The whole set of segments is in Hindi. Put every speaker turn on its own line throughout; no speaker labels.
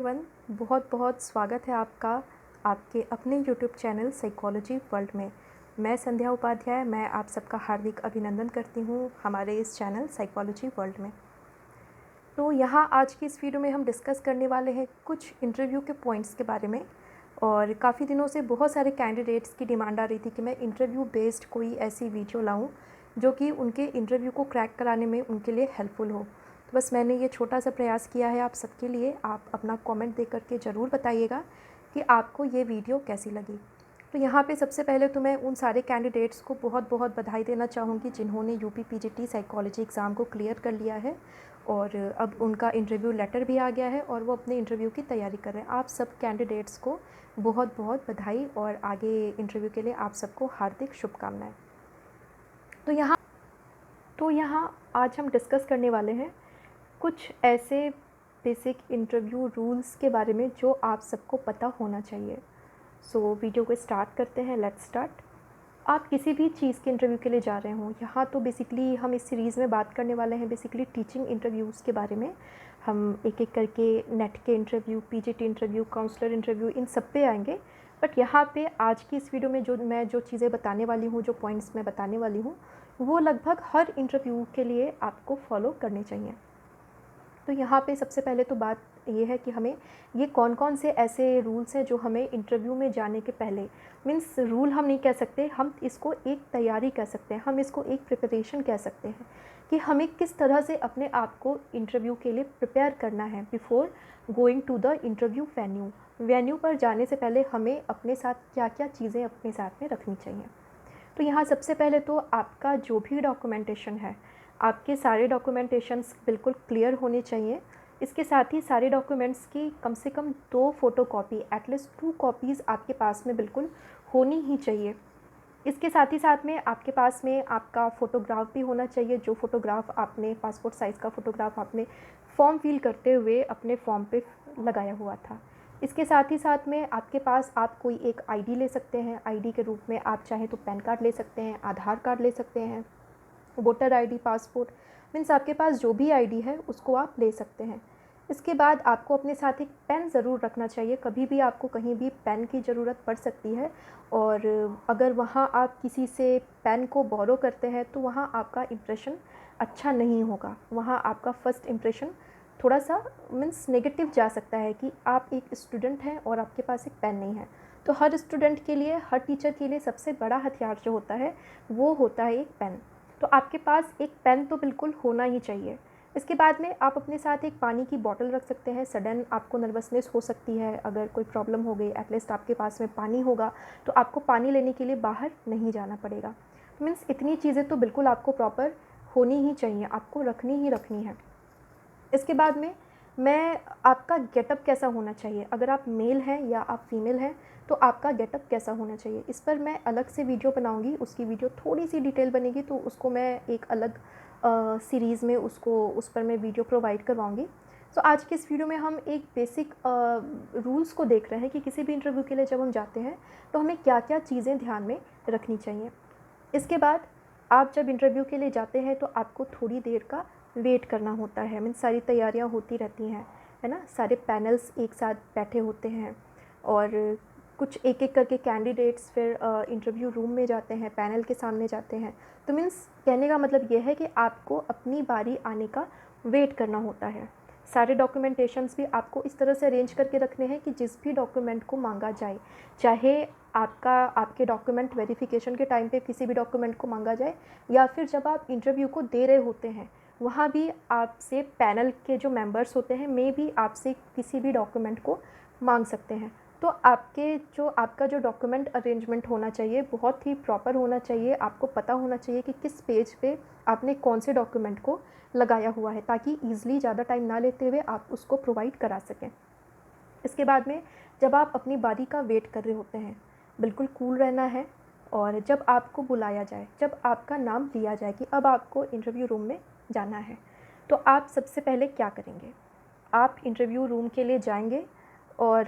एवरीवन, बहुत बहुत स्वागत है आपका आपके अपने यूट्यूब चैनल साइकोलॉजी वर्ल्ड में। मैं संध्या उपाध्याय, मैं आप सबका हार्दिक अभिनंदन करती हूँ हमारे इस चैनल साइकोलॉजी वर्ल्ड में। तो यहाँ आज की इस वीडियो में हम डिस्कस करने वाले हैं कुछ इंटरव्यू के पॉइंट्स के बारे में। और काफ़ी दिनों से बहुत सारे कैंडिडेट्स की डिमांड आ रही थी कि मैं इंटरव्यू बेस्ड कोई ऐसी वीडियो लाऊँ जो कि उनके इंटरव्यू को क्रैक कराने में उनके लिए हेल्पफुल हो। तो बस मैंने ये छोटा सा प्रयास किया है आप सबके लिए। आप अपना कमेंट दे करके ज़रूर बताइएगा कि आपको ये वीडियो कैसी लगी। तो यहाँ पे सबसे पहले तो मैं उन सारे कैंडिडेट्स को बहुत बहुत बधाई देना चाहूँगी जिन्होंने यूपी पीजीटी साइकोलॉजी एग्ज़ाम को क्लियर कर लिया है और अब उनका इंटरव्यू लेटर भी आ गया है और वो अपने इंटरव्यू की तैयारी कर रहे हैं। आप सब कैंडिडेट्स को बहुत बहुत बधाई और आगे इंटरव्यू के लिए आप सबको हार्दिक शुभकामनाएँ। तो यहाँ आज हम डिस्कस करने वाले हैं कुछ ऐसे बेसिक इंटरव्यू रूल्स के बारे में जो आप सबको पता होना चाहिए। सो वीडियो को स्टार्ट करते हैं। Let's start. आप किसी भी चीज़ के इंटरव्यू के लिए जा रहे हों, यहाँ तो बेसिकली हम इस सीरीज़ में बात करने वाले हैं बेसिकली टीचिंग इंटरव्यूज़ के बारे में। हम एक एक करके नेट के interview, PGT interview, counsellor interview, इन सब पे आएंगे। बट यहाँ पे आज की इस वीडियो में जो चीज़ें बताने वाली हूँ, जो पॉइंट्स मैं बताने वाली हूँ, वो लगभग हर इंटरव्यू के लिए आपको फॉलो करने चाहिए। तो यहाँ पे सबसे पहले तो बात ये है कि हमें ये कौन कौन से ऐसे रूल्स हैं जो हमें इंटरव्यू में जाने के पहले, मीन्स रूल हम नहीं कह सकते, हम इसको एक तैयारी कह सकते हैं, हम इसको एक प्रिपरेशन कह सकते हैं कि हमें किस तरह से अपने आप को इंटरव्यू के लिए प्रिपेयर करना है before going to the interview venue पर जाने से पहले हमें अपने साथ क्या क्या चीज़ें अपने साथ में रखनी चाहिए। तो यहाँ सबसे पहले तो आपका जो भी डॉक्यूमेंटेशन है, आपके सारे डॉक्यूमेंटेशंस बिल्कुल क्लियर होने चाहिए। इसके साथ ही सारे डॉक्यूमेंट्स की कम से कम 2 फ़ोटोकॉपी, एटलीस्ट 2 कॉपीज़ आपके पास में बिल्कुल होनी ही चाहिए। इसके साथ ही साथ में आपके पास में आपका फ़ोटोग्राफ भी होना चाहिए, जो फ़ोटोग्राफ आपने पासपोर्ट साइज़ का फ़ोटोग्राफ आपने फॉर्म फिल करते हुए अपने फॉर्म पे लगाया हुआ था। इसके साथ ही साथ में आपके पास आप कोई एक आईडी ले सकते हैं। आईडी के रूप में आप चाहें तो पैन कार्ड ले सकते हैं, आधार कार्ड ले सकते हैं, वोटर आईडी, पासपोर्ट, मीन्स आपके पास जो भी आईडी है उसको आप ले सकते हैं। इसके बाद आपको अपने साथ एक पेन ज़रूर रखना चाहिए। कभी भी आपको कहीं भी पेन की ज़रूरत पड़ सकती है और अगर वहाँ आप किसी से पेन को बोरो करते हैं तो वहाँ आपका इम्प्रेशन अच्छा नहीं होगा। वहाँ आपका फ़र्स्ट इम्प्रेशन थोड़ा सा मीन्स नेगेटिव जा सकता है कि आप एक स्टूडेंट हैं और आपके पास एक पेन नहीं है। तो हर स्टूडेंट के लिए, हर टीचर के लिए सबसे बड़ा हथियार जो होता है वो होता है एक पेन। तो आपके पास एक पेन तो बिल्कुल होना ही चाहिए। इसके बाद में आप अपने साथ एक पानी की बॉटल रख सकते हैं। सडन आपको नर्वसनेस हो सकती है, अगर कोई प्रॉब्लम हो गई, एटलीस्ट आपके पास में पानी होगा तो आपको पानी लेने के लिए बाहर नहीं जाना पड़ेगा। मीन्स इतनी चीज़ें तो बिल्कुल आपको प्रॉपर होनी ही चाहिए, आपको रखनी ही रखनी है। इसके बाद में आपका गेटअप कैसा होना चाहिए, अगर आप मेल हैं या आप फीमेल हैं तो आपका गेटअप कैसा होना चाहिए, इस पर मैं अलग से वीडियो बनाऊंगी। उसकी वीडियो थोड़ी सी डिटेल बनेगी तो उसको मैं एक अलग सीरीज़ में उस पर मैं वीडियो प्रोवाइड करवाऊंगी। तो आज के इस वीडियो में हम एक बेसिक रूल्स को देख रहे हैं कि किसी भी इंटरव्यू के लिए जब हम जाते हैं तो हमें क्या क्या चीज़ें ध्यान में रखनी चाहिए। इसके बाद आप जब इंटरव्यू के लिए जाते हैं तो आपको थोड़ी देर का वेट करना होता है। मीन्स सारी तैयारियां होती रहती हैं, है ना, सारे पैनल्स एक साथ बैठे होते हैं और कुछ एक एक करके कैंडिडेट्स फिर इंटरव्यू रूम में जाते हैं, पैनल के सामने जाते हैं। तो मीन्स कहने का मतलब ये है कि आपको अपनी बारी आने का वेट करना होता है। सारे डॉक्यूमेंटेशंस भी आपको इस तरह से अरेंज करके रखने हैं कि जिस भी डॉक्यूमेंट को मांगा जाए, चाहे आपके डॉक्यूमेंट वेरिफिकेशन के टाइम पे किसी भी डॉक्यूमेंट को मांगा जाए या फिर जब आप इंटरव्यू को दे रहे होते हैं, वहाँ भी आपसे पैनल के जो मेंबर्स होते हैं मे भी आपसे किसी भी डॉक्यूमेंट को मांग सकते हैं। तो आपका जो डॉक्यूमेंट अरेंजमेंट होना चाहिए बहुत ही प्रॉपर होना चाहिए। आपको पता होना चाहिए कि किस पेज पे आपने कौन से डॉक्यूमेंट को लगाया हुआ है, ताकि ईज़िली ज़्यादा टाइम ना लेते हुए आप उसको प्रोवाइड करा सकें। इसके बाद में जब आप अपनी बारी का वेट कर रहे होते हैं, बिल्कुल कूल रहना है और जब आपको बुलाया जाए, जब आपका नाम लिया जाए कि अब आपको इंटरव्यू रूम में जाना है, तो आप सबसे पहले क्या करेंगे, आप इंटरव्यू रूम के लिए जाएंगे और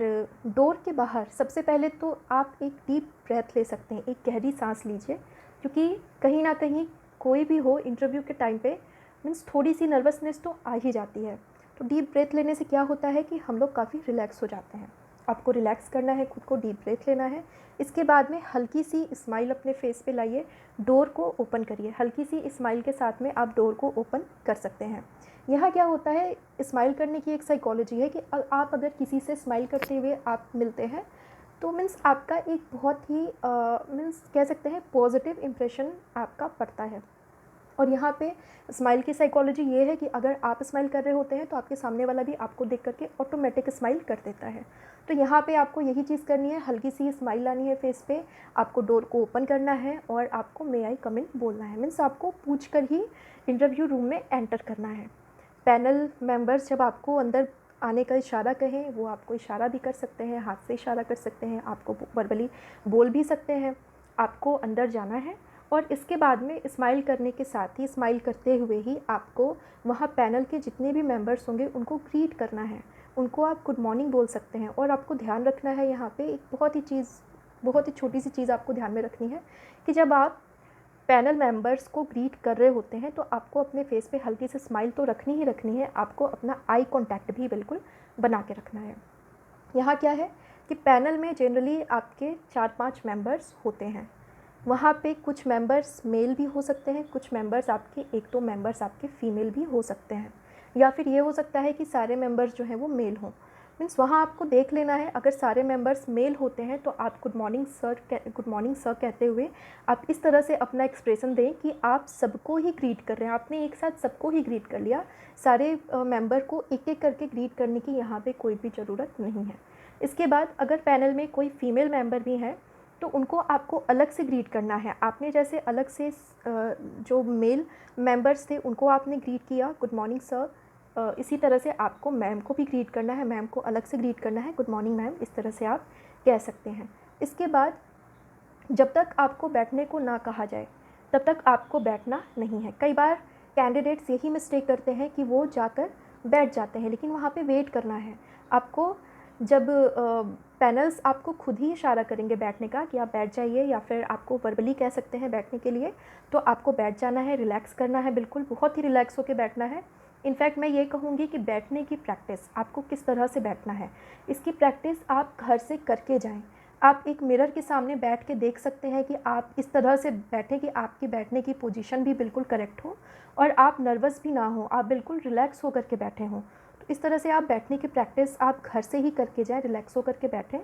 डोर के बाहर सबसे पहले तो आप एक डीप ब्रेथ ले सकते हैं, एक गहरी सांस लीजिए, क्योंकि कहीं ना कहीं कोई भी हो इंटरव्यू के टाइम पे मीन्स थोड़ी सी नर्वसनेस तो आ ही जाती है। तो डीप ब्रेथ लेने से क्या होता है कि हम लोग काफ़ी रिलैक्स हो जाते हैं। आपको रिलैक्स करना है, खुद को डीप ब्रेथ लेना है। इसके बाद में हल्की सी स्माइल अपने फेस पे लाइए, डोर को ओपन करिए। हल्की सी स्माइल के साथ में आप डोर को ओपन कर सकते हैं। यहाँ क्या होता है, स्माइल करने की एक साइकोलॉजी है कि आप अगर किसी से स्माइल करते हुए आप मिलते हैं तो मीन्स आपका एक बहुत ही मीन्स कह सकते हैं पॉजिटिव इम्प्रेशन आपका पड़ता है। और यहाँ पे स्माइल की साइकोलॉजी ये है कि अगर आप स्माइल कर रहे होते हैं तो आपके सामने वाला भी आपको देख करके ऑटोमेटिक स्माइल कर देता है। तो यहाँ पे आपको यही चीज़ करनी है, हल्की सी स्माइल लानी है फेस पे, आपको डोर को ओपन करना है और आपको मे आई कम इन बोलना है। मीन्स आपको पूछ कर ही इंटरव्यू रूम में एंटर करना है। पैनल मेंबर्स जब आपको अंदर आने का इशारा कहें, वो आपको इशारा भी कर सकते हैं, हाथ से इशारा कर सकते हैं, आपको वर्बली बोल भी सकते हैं। आपको अंदर जाना है और इसके बाद में स्माइल करने के साथ ही, स्माइल करते हुए ही आपको वहाँ पैनल के जितने भी मेंबर्स होंगे उनको ग्रीट करना है। उनको आप गुड मॉर्निंग बोल सकते हैं। और आपको ध्यान रखना है यहाँ पे एक बहुत ही छोटी सी चीज़ आपको ध्यान में रखनी है कि जब आप पैनल मेंबर्स को ग्रीट कर रहे होते हैं तो आपको अपने फेस पे हल्की सी स्माइल तो रखनी ही रखनी है, आपको अपना आई कांटेक्ट भी बिल्कुल बना के रखना है। यहाँ क्या है कि पैनल में जनरली आपके 4-5 मेंबर्स होते हैं। वहाँ पे कुछ मेंबर्स मेल भी हो सकते हैं, कुछ मेंबर्स आपके 1-2 मेंबर्स आपके फीमेल भी हो सकते हैं, या फिर ये हो सकता है कि सारे मेंबर्स जो हैं वो मेल हों। मीन्स वहाँ आपको देख लेना है, अगर सारे मेंबर्स मेल होते हैं तो आप गुड मॉर्निंग सर कहते हुए आप इस तरह से अपना एक्सप्रेशन दें कि आप सबको ही ग्रीट कर रहे हैं। आपने एक साथ सबको ही ग्रीट कर लिया, सारे मेंबर को एक एक करके ग्रीट करने की यहाँ पे कोई भी ज़रूरत नहीं है। इसके बाद अगर पैनल में कोई फीमेल मेंबर भी हैं तो उनको आपको अलग से ग्रीट करना है। आपने जैसे अलग से जो मेल मेंबर्स थे उनको आपने ग्रीट किया गुड मॉर्निंग सर, इसी तरह से आपको मैम को भी ग्रीट करना है, मैम को अलग से ग्रीट करना है गुड मॉर्निंग मैम, इस तरह से आप कह सकते हैं। इसके बाद जब तक आपको बैठने को ना कहा जाए तब तक आपको बैठना नहीं है। कई बार कैंडिडेट्स यही मिस्टेक करते हैं कि वो जाकर बैठ जाते हैं, लेकिन वहाँ पे वेट करना है आपको। जब पैनल्स आपको खुद ही इशारा करेंगे बैठने का कि आप बैठ जाइए, या फिर आपको वर्बली कह सकते हैं बैठने के लिए, तो आपको बैठ जाना है, रिलैक्स करना है, बिल्कुल बहुत ही रिलैक्स होकर बैठना है। इनफैक्ट मैं ये कहूँगी कि बैठने की प्रैक्टिस, आपको किस तरह से बैठना है, इसकी प्रैक्टिस आप घर से करके जाएं। आप एक मिरर के सामने बैठ के देख सकते हैं कि आप इस तरह से बैठें कि आपकी बैठने की पोजीशन भी बिल्कुल करेक्ट हो और आप नर्वस भी ना हो, आप बिल्कुल रिलैक्स होकर के बैठे हों। तो इस तरह से आप बैठने की प्रैक्टिस आप घर से ही करके जाएँ, रिलैक्स होकर के बैठें।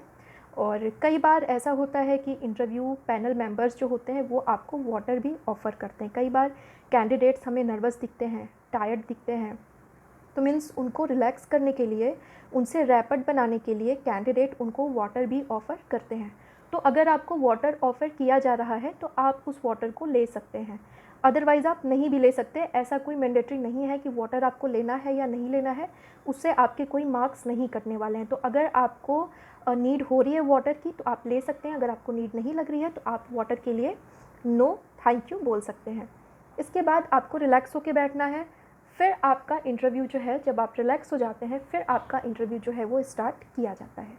और कई बार ऐसा होता है कि इंटरव्यू पैनल मेंबर्स जो होते हैं वो आपको वाटर भी ऑफ़र करते हैं। कई बार कैंडिडेट्स हमें नर्वस दिखते हैं, टायर्ड दिखते हैं, तो मीन्स उनको रिलैक्स करने के लिए, उनसे रैपिड बनाने के लिए कैंडिडेट उनको वाटर भी ऑफ़र करते हैं। तो अगर आपको वाटर ऑफ़र किया जा रहा है तो आप उस वाटर को ले सकते हैं, अदरवाइज़ आप नहीं भी ले सकते। ऐसा कोई मैंडेटरी नहीं है कि वाटर आपको लेना है या नहीं लेना है, उससे आपके कोई मार्क्स नहीं कटने वाले हैं। तो अगर आपको नीड हो रही है वाटर की तो आप ले सकते हैं, अगर आपको नीड नहीं लग रही है तो आप वाटर के लिए नो थैंक यू बोल सकते हैं। इसके बाद आपको रिलैक्स होकर बैठना है। फिर आपका इंटरव्यू जो है, जब आप रिलैक्स हो जाते हैं फिर आपका इंटरव्यू जो है वो स्टार्ट किया जाता है।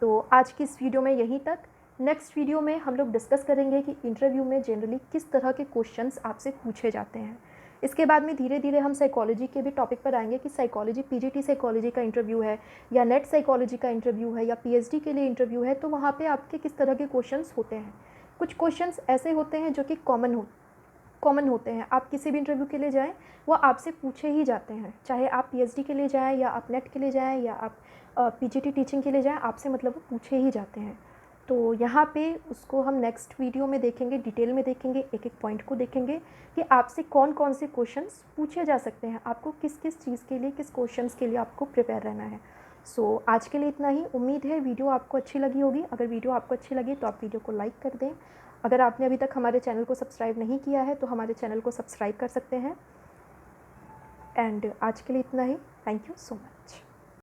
तो आज की इस वीडियो में यहीं तक। नेक्स्ट वीडियो में हम लोग डिस्कस करेंगे कि इंटरव्यू में जनरली किस तरह के क्वेश्चंस आपसे पूछे जाते हैं। इसके बाद में धीरे धीरे हम साइकोलॉजी के भी टॉपिक पर आएंगे कि साइकोलॉजी, पीजीटी साइकोलॉजी का इंटरव्यू है या नेट साइकोलॉजी का इंटरव्यू है या पीएचडी के लिए इंटरव्यू है, तो वहाँ पे आपके किस तरह के क्वेश्चंस होते हैं। कुछ क्वेश्चंस ऐसे होते हैं जो कि कॉमन होते हैं, आप किसी भी इंटरव्यू के लिए जाएं वो आपसे पूछे ही जाते हैं, चाहे आप पीएचडी के लिए जाएं या आप नेट के लिए जाएं या आप पीजीटी टीचिंग के लिए जाएं, आपसे मतलब वो पूछे ही जाते हैं। तो यहाँ पे उसको हम नेक्स्ट वीडियो में देखेंगे, डिटेल में देखेंगे, एक एक पॉइंट को देखेंगे कि आपसे कौन कौन से क्वेश्चंस पूछे जा सकते हैं, आपको किस किस चीज़ के लिए, किस क्वेश्चंस के लिए आपको प्रिपेयर रहना है। सो आज के लिए इतना ही। उम्मीद है वीडियो आपको अच्छी लगी होगी। अगर वीडियो आपको अच्छी लगी तो आप वीडियो को लाइक कर दें। अगर आपने अभी तक हमारे चैनल को सब्सक्राइब नहीं किया है तो हमारे चैनल को सब्सक्राइब कर सकते हैं। एंड आज के लिए इतना ही। Thank you so much.